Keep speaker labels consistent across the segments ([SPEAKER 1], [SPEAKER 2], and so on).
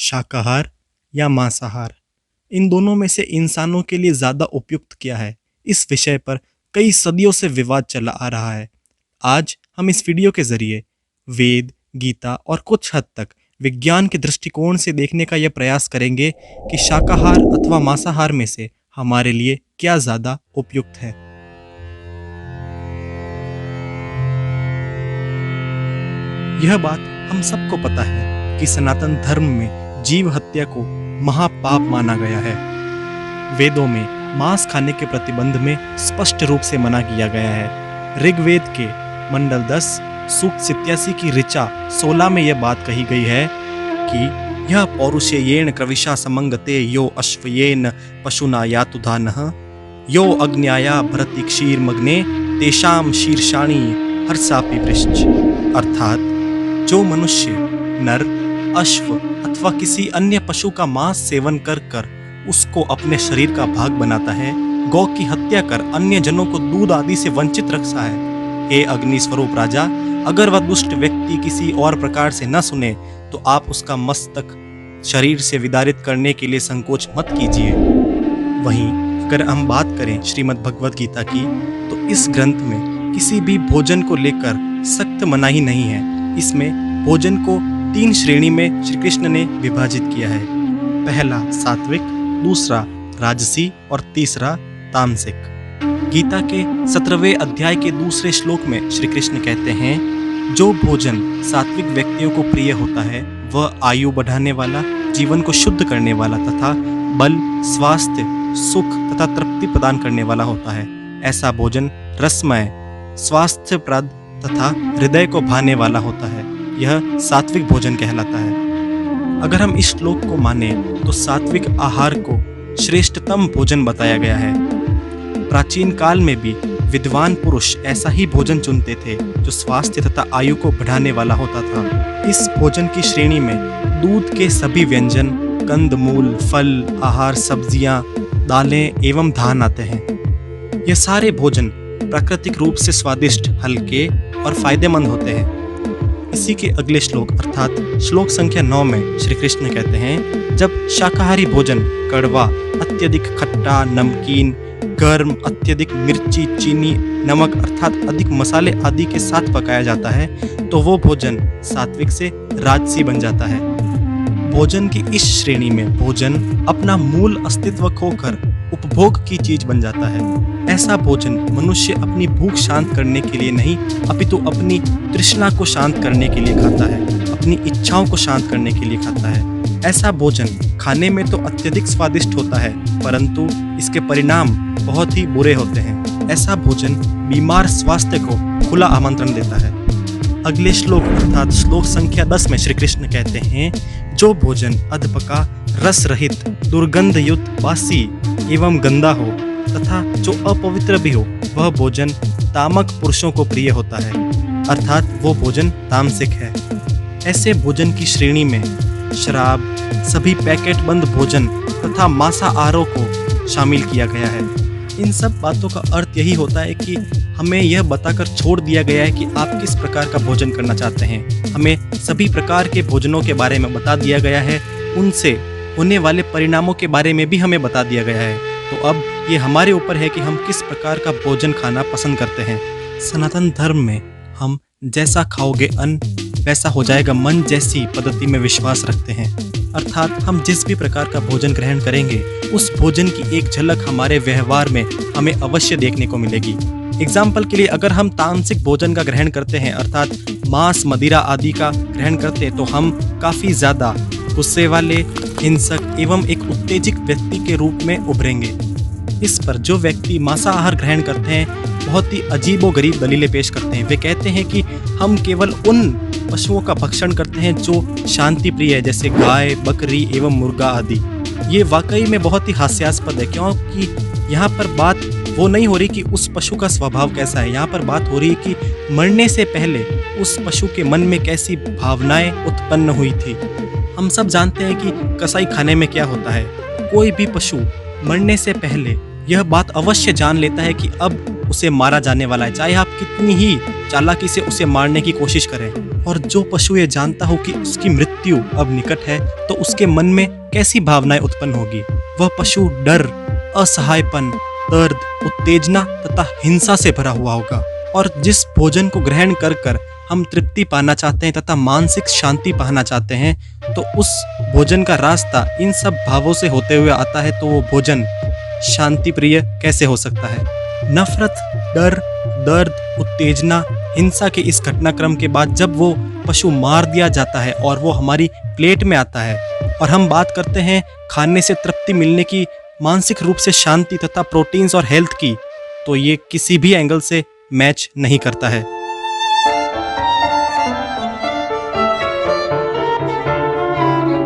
[SPEAKER 1] शाकाहार या मांसाहार, इन दोनों में से इंसानों के लिए ज़्यादा उपयुक्त क्या है? इस विषय पर कई सदियों से विवाद चला आ रहा है। आज हम इस वीडियो के ज़रिए वेद, गीता और कुछ हद तक विज्ञान के दृष्टिकोण से देखने का यह प्रयास करेंगे कि शाकाहार अथवा मांसाहार में से हमारे लिए क्या ज़्यादा उपयुक्त है। यह बात हम सबको पता है कि सनातन धर्म में जीव हत्या को महापाप माना गया है। वेदों में मांस खाने के प्रतिबंध में स्पष्ट रूप से मना किया गया है। ऋग्वेद के मंडल 10 सूक्त 87 की ऋचा 16 में यह बात कही गई है कि यह पौरुषेयेण क्रविशा समंगते यो अश्वयेन पशुना यातुधानः यो अग्न्याया भरति क्षीरमग्ने तेषाम शीर्षाणि हर्षापि वृश्च। अर्थात जो मनुष्य नर, अश्व अथवा किसी अन्य पशु का मांस सेवन कर कर उसको अपने शरीर का भाग बनाता है, गौ की हत्या कर अन्य जनों को दूध आदि से वंचित रखता है। हे अग्नि स्वरूप राजा, अगर वह दुष्ट व्यक्ति किसी और प्रकार से न सुने तो आप उसका मस्तक शरीर से विदारित करने के लिए संकोच मत कीजिए। वहीं अगर हम बात करें श्रीमद् भगवद गीता की, तो इस ग्रंथ में किसी भी भोजन को लेकर सख्त मनाही नहीं है। इसमें भोजन को 3 श्रेणी में श्री कृष्ण ने विभाजित किया है। पहला सात्विक, दूसरा राजसी और तीसरा तामसिक। गीता के 17वें अध्याय के दूसरे श्लोक में श्री कृष्ण कहते हैं, जो भोजन सात्विक व्यक्तियों को प्रिय होता है वह आयु बढ़ाने वाला, जीवन को शुद्ध करने वाला तथा बल, स्वास्थ्य, सुख तथा तृप्ति प्रदान करने वाला होता है। ऐसा भोजन रसमय, स्वास्थ्यप्रद तथा हृदय को भाने वाला होता है। यह सात्विक भोजन कहलाता है। अगर हम इस श्लोक को माने तो सात्विक आहार को श्रेष्ठतम भोजन बताया गया है। प्राचीन काल में भी विद्वान पुरुष ऐसा ही भोजन चुनते थे जो स्वास्थ्य तथा आयु को बढ़ाने वाला होता था। इस भोजन की श्रेणी में दूध के सभी व्यंजन, कंदमूल, फल, आहार, सब्जियां, दालें एवं धान आते हैं। यह सारे भोजन प्राकृतिक रूप से स्वादिष्ट, हल्के और फायदेमंद होते हैं। इसी के अगले श्लोक अर्थात श्लोक संख्या 9 में श्री कृष्ण कहते हैं, जब शाकाहारी भोजन कड़वा, अत्यधिक खट्टा, नमकीन, गर्म, अत्यधिक मिर्ची, चीनी, नमक अर्थात अधिक मसाले आदि के साथ पकाया जाता है तो वो भोजन सात्विक से राजसी बन जाता है। भोजन की इस श्रेणी में भोजन अपना मूल अस्तित्व खोकर उपभोग की चीज बन जाता है। ऐसा भोजन मनुष्य अपनी भूख शांत करने के लिए नहीं अपितु अपनी तृष्णा को शांत करने के लिए खाता है, अपनी इच्छाओं को शांत करने के लिए खाता है। ऐसा भोजन खाने में तो अत्यधिक स्वादिष्ट होता है परंतु इसके परिणाम बहुत ही बुरे होते हैं। ऐसा भोजन बीमार स्वास्थ्य को खुला आमंत्रण देता है। अगले श्लोक अर्थात श्लोक संख्या 10 में श्री कृष्ण कहते हैं, जो भोजन अधपका, रस रहित, दुर्गंध युक्त, बासी एवं गंदा हो तथा जो अपवित्र भी हो वह भोजन तामक पुरुषों को प्रिय होता है, अर्थात वो भोजन तामसिक है। ऐसे भोजन की श्रेणी में शराब, सभी पैकेट बंद भोजन तथा मांसाहारों को शामिल किया गया है। इन सब बातों का अर्थ यही होता है कि हमें यह बताकर छोड़ दिया गया है कि आप किस प्रकार का भोजन करना चाहते हैं। हमें सभी प्रकार के भोजनों के बारे में बता दिया गया है, उनसे होने वाले परिणामों के बारे में भी हमें बता दिया गया है। तो अब ये हमारे ऊपर है कि हम किस प्रकार का भोजन खाना पसंद करते हैं। सनातन धर्म में हम जैसा खाओगे अन्न वैसा हो जाएगा मन जैसी पद्धति में विश्वास रखते हैं। अर्थात हम जिस भी प्रकार का भोजन ग्रहण करेंगे उस भोजन की एक झलक हमारे व्यवहार में हमें अवश्य देखने को मिलेगी। एग्जाम्पल के लिए अगर हम तामसिक भोजन का ग्रहण करते हैं अर्थात मांस, मदिरा आदि का ग्रहण करते हैं तो हम काफ़ी ज़्यादा गुस्से वाले, हिंसक एवं एक उत्तेजित व्यक्ति के रूप में उभरेंगे। इस पर जो व्यक्ति मांसाहार ग्रहण करते हैं बहुत ही अजीबोगरीब दलीलें पेश करते हैं। वे कहते हैं कि हम केवल उन पशुओं का भक्षण करते हैं जो शांति प्रिय है, जैसे गाय, बकरी एवं मुर्गा आदि। ये वाकई में बहुत ही हास्यास्पद है, क्योंकि यहाँ पर बात वो नहीं हो रही कि उस पशु का स्वभाव कैसा है। यहाँ पर बात हो रही है कि मरने से पहले उस पशु के मन में कैसी भावनाएं उत्पन्न हुई थी। हम सब जानते हैं कि कसाई खाने में क्या होता है। कोई भी पशु मरने से पहले यह बात अवश्य जान लेता है कि अब उसे मारा जाने वाला है, चाहे आप कितनी ही चालाकी से उसे मारने की कोशिश करें। और जो पशु ये जानता हो कि उसकी मृत्यु अब निकट है, तो उसके मन में कैसी भावनाएं उत्पन्न होगी। वह पशु डर, असहायपन, दर्द, उत्तेजना तथा हिंसा से भरा हुआ होगा। और जिस भोजन को ग्रहण कर कर हम तृप्ति पाना चाहते हैं तथा मानसिक शांति पाना चाहते हैं, तो उस भोजन का रास्ता इन सब भावों से होते हुए आता है, तो वो भोजन शांति प्रिय कैसे हो सकता है। नफरत, डर, दर्द, उत्तेजना, हिंसा के इस घटनाक्रम के बाद जब वो पशु मार दिया जाता है और वो हमारी प्लेट में आता है और हम बात करते हैं खाने से तृप्ति मिलने की, मानसिक रूप से शांति तथा प्रोटीन्स और हेल्थ की, तो ये किसी भी एंगल से मैच नहीं करता है।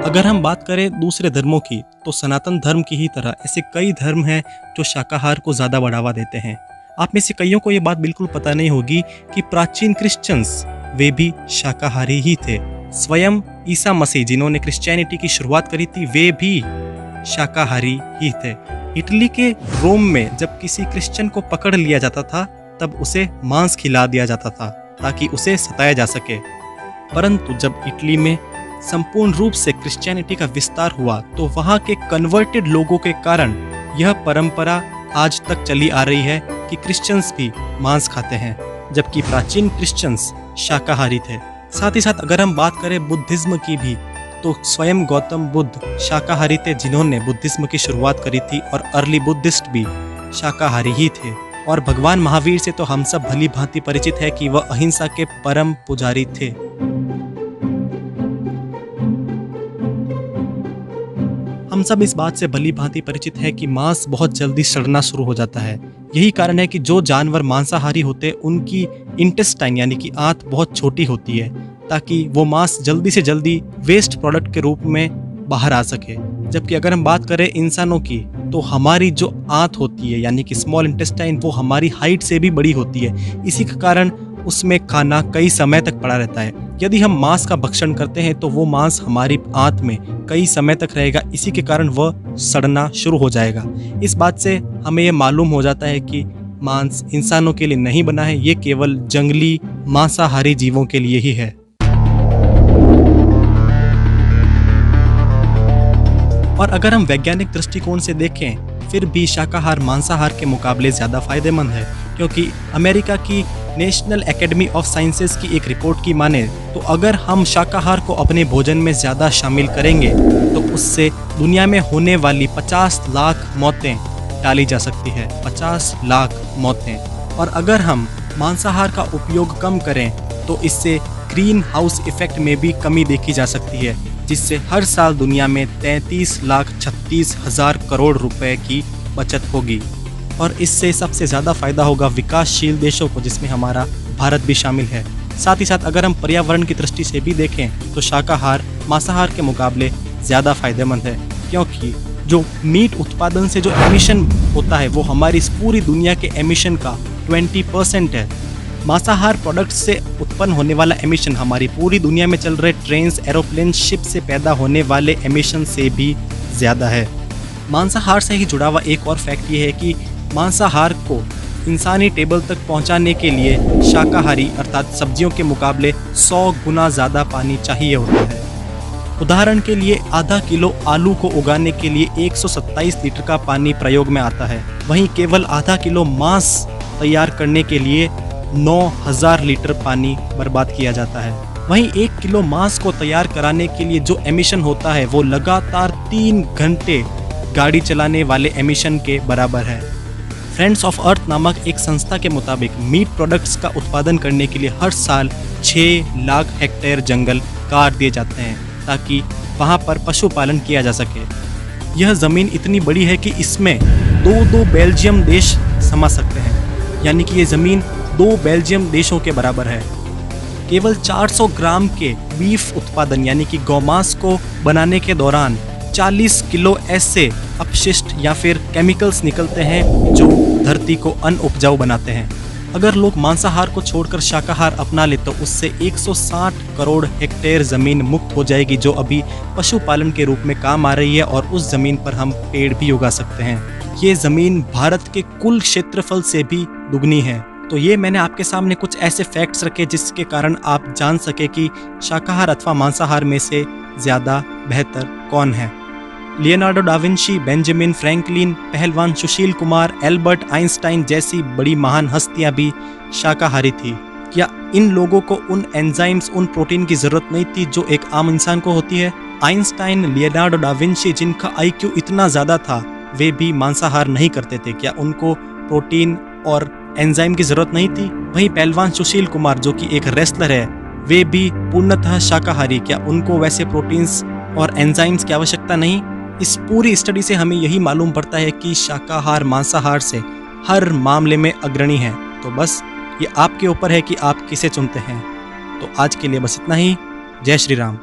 [SPEAKER 1] अगर हम बात करें दूसरे धर्मों की, तो सनातन धर्म की ही तरह ऐसे कई धर्म हैं जो शाकाहार को ज़्यादा बढ़ावा देते हैं। आप में से कईयों को ये बात बिल्कुल पता नहीं होगी कि प्राचीन क्रिश्चियंस वे भी शाकाहारी ही थे। स्वयं ईसा मसीह जिन्होंने क्रिश्चियनिटी की शुरुआत करी थी, वे भी शाकाहारी ही थे। इटली के रोम में जब किसी क्रिश्चियन को पकड़ लिया जाता था, तब उसे मांस खिला दिया जाता था ताकि उसे सताया जा सके। परंतु जब इटली में संपूर्ण रूप से क्रिश्चियनिटी का विस्तार हुआ, तो वहाँ के कन्वर्टेड लोगों के कारण यह परंपरा आज तक चली आ रही है कि क्रिश्चियंस भी मांस खाते हैं, जबकि प्राचीन क्रिश्चियंस शाकाहारी थे। साथ ही साथ अगर हम बात करें बुद्धिज्म की भी, तो स्वयं गौतम बुद्ध शाकाहारी थे जिन्होंने बुद्धिज्म की शुरुआत करी थी, और अर्ली बुद्धिस्ट भी शाकाहारी ही थे। और भगवान महावीर से तो हम सब भली भांति परिचित है कि वह अहिंसा के परम पुजारी थे। हम सब इस बात से भली भांति परिचित है कि मांस बहुत जल्दी सड़ना शुरू हो जाता है। यही कारण है कि जो जानवर मांसाहारी होते हैं उनकी इंटेस्टाइन यानी कि आंत बहुत छोटी होती है, ताकि वो मांस जल्दी से जल्दी वेस्ट प्रोडक्ट के रूप में बाहर आ सके। जबकि अगर हम बात करें इंसानों की, तो हमारी जो आंत होती है यानी कि स्मॉल इंटेस्टाइन, वो हमारी हाइट से भी बड़ी होती है। इसी के कारण उसमें खाना कई समय तक पड़ा रहता है। यदि हम मांस का भक्षण करते हैं तो वो मांस हमारी आंत में कई समय तक रहेगा, इसी के कारण वह सड़ना शुरू हो जाएगा। इस बात से हमें ये मालूम हो जाता है कि मांस इंसानों के लिए नहीं बना है, ये केवल जंगली मांसाहारी जीवों के लिए ही है। और अगर हम वैज्ञानिक दृष्टिकोण से देखें, फिर भी शाकाहार मांसाहार के मुकाबले ज़्यादा फायदेमंद है, क्योंकि अमेरिका की नेशनल एकेडमी ऑफ साइंसेज की एक रिपोर्ट की माने तो अगर हम शाकाहार को अपने भोजन में ज़्यादा शामिल करेंगे, तो उससे दुनिया में होने वाली 50 लाख मौतें टाली जा सकती है। 50 लाख मौतें। और अगर हम मांसाहार का उपयोग कम करें, तो इससे ग्रीन हाउस इफेक्ट में भी कमी देखी जा सकती है, जिससे हर साल दुनिया में 33,36,000 करोड़ रुपए की बचत होगी। और इससे सबसे ज़्यादा फायदा होगा विकासशील देशों को, जिसमें हमारा भारत भी शामिल है। साथ ही साथ अगर हम पर्यावरण की दृष्टि से भी देखें, तो शाकाहार मांसाहार के मुकाबले ज़्यादा फायदेमंद है, क्योंकि जो मीट उत्पादन से जो एमिशन होता है, वो हमारी पूरी दुनिया के एमिशन का 20% है। मांसाहार प्रोडक्ट्स से उत्पन्न होने वाला एमिशन हमारी पूरी दुनिया में चल रहे ट्रेन्स, एरोप्लेन, शिप से पैदा होने वाले एमिशन से भी ज़्यादा है। मांसाहार से ही जुड़ा हुआ एक और फैक्ट ये है कि मांसाहार को इंसानी टेबल तक पहुंचाने के लिए शाकाहारी अर्थात सब्जियों के मुकाबले 100 गुना ज़्यादा पानी चाहिए होता है। उदाहरण के लिए आधा किलो आलू को उगाने के लिए 127 लीटर का पानी प्रयोग में आता है। वहीं केवल आधा किलो मांस तैयार करने के लिए 9,000 लीटर पानी बर्बाद किया जाता है। वहीं 1 किलो मांस को तैयार कराने के लिए जो एमिशन होता है, वो लगातार 3 घंटे गाड़ी चलाने वाले एमिशन के बराबर है। फ्रेंड्स ऑफ अर्थ नामक एक संस्था के मुताबिक मीट प्रोडक्ट्स का उत्पादन करने के लिए हर साल 6 लाख हेक्टेयर जंगल काट दिए जाते हैं, ताकि वहाँ पर पशुपालन किया जा सके। यह ज़मीन इतनी बड़ी है कि इसमें 2 बेल्जियम देश समा सकते हैं, यानी कि ये ज़मीन 2 बेल्जियम देशों के बराबर है। केवल 400 ग्राम के बीफ उत्पादन यानी कि गौमांस को बनाने के दौरान 40 किलो ऐसे अपशिष्ट या फिर केमिकल्स निकलते हैं जो धरती को अनउपजाऊ बनाते हैं। अगर लोग मांसाहार को छोड़कर शाकाहार अपना ले, तो उससे 160 करोड़ हेक्टेयर ज़मीन मुक्त हो जाएगी, जो अभी पशुपालन के रूप में काम आ रही है, और उस ज़मीन पर हम पेड़ भी उगा सकते हैं। ये ज़मीन भारत के कुल क्षेत्रफल से भी दुगनी है। तो ये मैंने आपके सामने कुछ ऐसे फैक्ट्स रखे जिसके कारण आप जान सके कि शाकाहार अथवा मांसाहार में से ज़्यादा बेहतर कौन है। Leonardo da Vinci, Benjamin Franklin, पहलवान सुशील कुमार, एल्बर्ट आइंस्टाइन जैसी बड़ी महान हस्तियां भी शाकाहारी थी। क्या इन लोगों को उन एंजाइम्स, उन प्रोटीन की ज़रूरत नहीं थी जो एक आम इंसान को होती है? आइंस्टाइन, लियोनार्डो डा विंची जिनका IQ इतना ज़्यादा था, वे भी मांसाहार नहीं करते थे। क्या उनको प्रोटीन और एंजाइम की ज़रूरत नहीं थी? वहीं पहलवान सुशील कुमार जो कि एक रेसलर है, वे भी पूर्णतः शाकाहारी। क्या उनको वैसे प्रोटीन्स और एंजाइम्स की आवश्यकता नहीं? इस पूरी स्टडी से हमें यही मालूम पड़ता है कि शाकाहार मांसाहार से हर मामले में अग्रणी है। तो बस ये आपके ऊपर है कि आप किसे चुनते हैं। तो आज के लिए बस इतना ही। जय श्री राम।